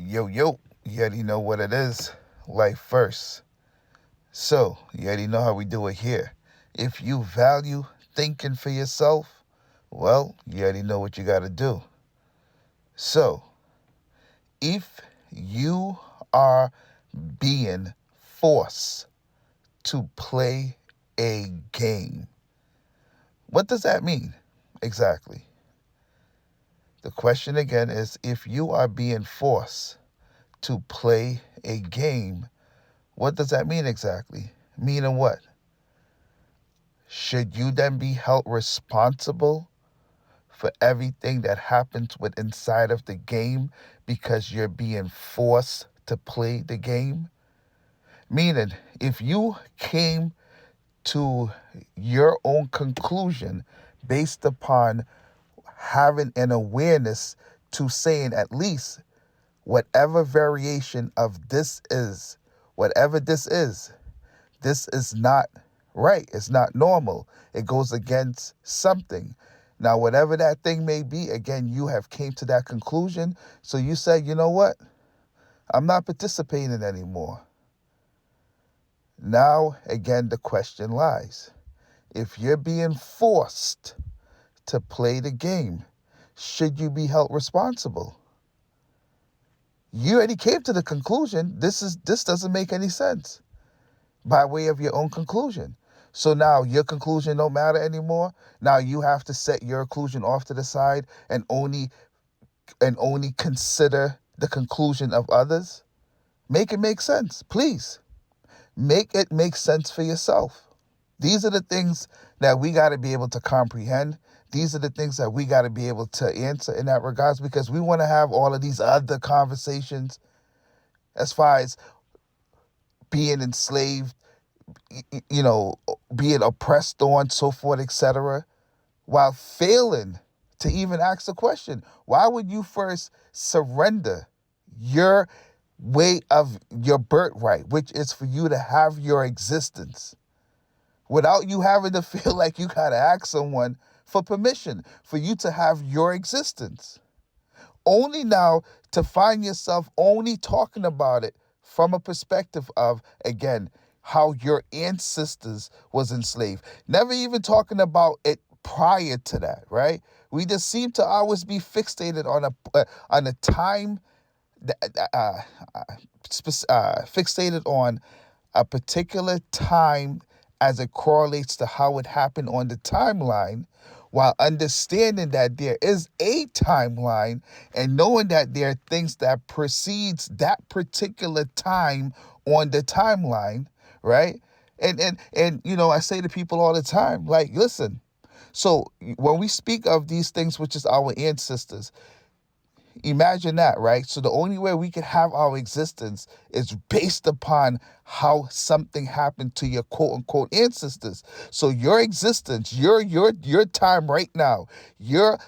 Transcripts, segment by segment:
Yo, yo, you already know what it is. Life first. So, you already know how we do it here. If you value thinking for yourself, well, you already know what you got to do. So, if you are being forced to play a game, what does that mean exactly? The question again is if you are being forced to play a game, what does that mean exactly? Meaning what? Should you then be held responsible for everything that happens with inside of the game because you're being forced to play the game? Meaning, if you came to your own conclusion based upon having an awareness to saying at least whatever variation of whatever this is not right. It's not normal. It goes against something. Now, whatever that thing may be, again, you have came to that conclusion. So you said, you know what? I'm not participating anymore. Now, again, the question lies. If you're being forced to play the game, should you be held responsible? You already came to the conclusion this doesn't make any sense by way of your own conclusion. So now your conclusion don't matter anymore. Now you have to set your conclusion off to the side and only consider the conclusion of others. Make it make sense, please. Make it make sense for yourself. These are the things that we got to be able to comprehend. These are the things that we got to be able to answer in that regards because we want to have all of these other conversations as far as being enslaved, you know, being oppressed on, so forth, etc., while failing to even ask the question. Why would you first surrender your way of your birthright, which is for you to have your existence, without you having to feel like you got to ask someone for permission for you to have your existence? Only now to find yourself only talking about it from a perspective of, again, how your ancestors was enslaved. Never even talking about it prior to that, right? We just seem to always be fixated on a time, fixated on a particular time as it correlates to how it happened on the timeline, while understanding that there is a timeline and knowing that there are things that precedes that particular time on the timeline, right? And I say to people all the time, like, listen, so when we speak of these things, which is our ancestors, imagine that, right? So the only way we can have our existence is based upon how something happened to your quote unquote ancestors. So your existence, your time right now, your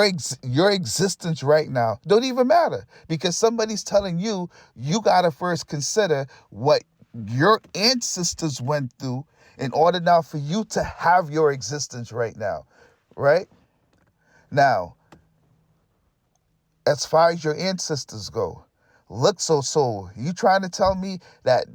existence right now don't even matter because somebody's telling you you gotta first consider what your ancestors went through in order now for you to have your existence right now, right? Now, as far as your ancestors go, look, so you trying to tell me that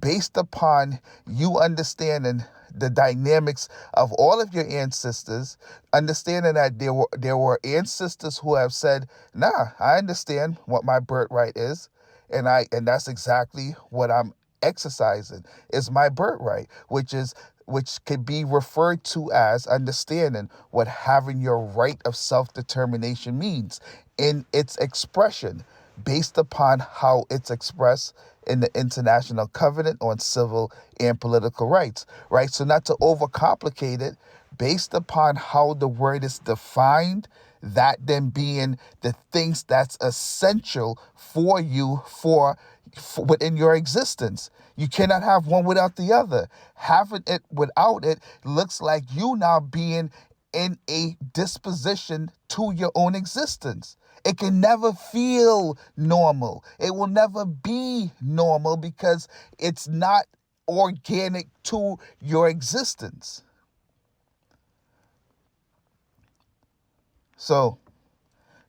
based upon you understanding the dynamics of all of your ancestors, understanding that there were ancestors who have said, nah, I understand what my birthright is, and that's exactly what I'm exercising is my birthright, which could be referred to as understanding what having your right of self-determination means in its expression based upon how it's expressed in the International Covenant on Civil and Political Rights, right? So not to overcomplicate it, based upon how the word is defined, that then being the things that's essential for you for within your existence. You cannot have one without the other. Having it without it looks like you now being in a disposition to your own existence. It can never feel normal. It will never be normal because it's not organic to your existence. So,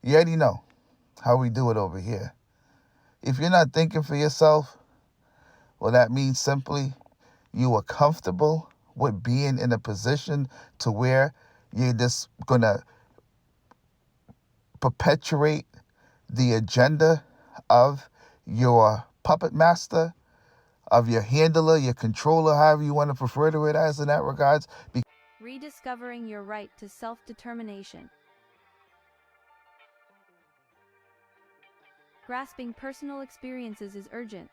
you already know how we do it over here. If you're not thinking for yourself, well, that means simply you are comfortable with being in a position to where you're just going to perpetuate the agenda of your puppet master, of your handler, your controller, however you want to refer to it as in that regards. Rediscovering your right to self-determination. Grasping personal experiences is urgent.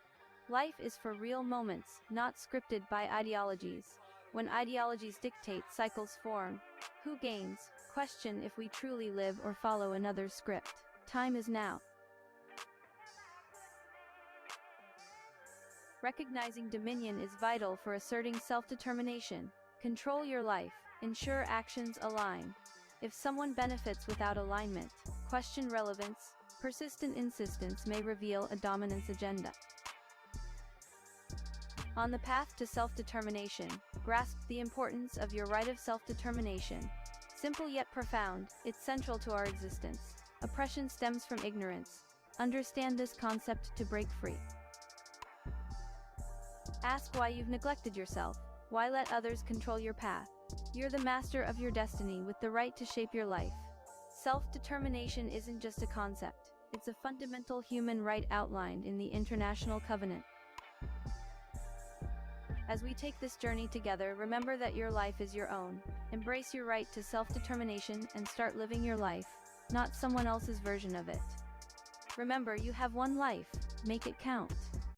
Life is for real moments, not scripted by ideologies. When ideologies dictate, cycles form. Who gains? Question if we truly live or follow another script. Time is now. Recognizing dominion is vital for asserting self-determination. Control your life. Ensure actions align. If someone benefits without alignment, question relevance. Persistent insistence may reveal a dominance agenda. On the path to self-determination, grasp the importance of your right of self-determination. Simple yet profound, it's central to our existence. Oppression stems from ignorance. Understand this concept to break free. Ask why you've neglected yourself. Why let others control your path? You're the master of your destiny with the right to shape your life. Self-determination isn't just a concept. It's a fundamental human right outlined in the International Covenant. As we take this journey together, remember that your life is your own. Embrace your right to self-determination and start living your life, not someone else's version of it. Remember, you have one life. Make it count.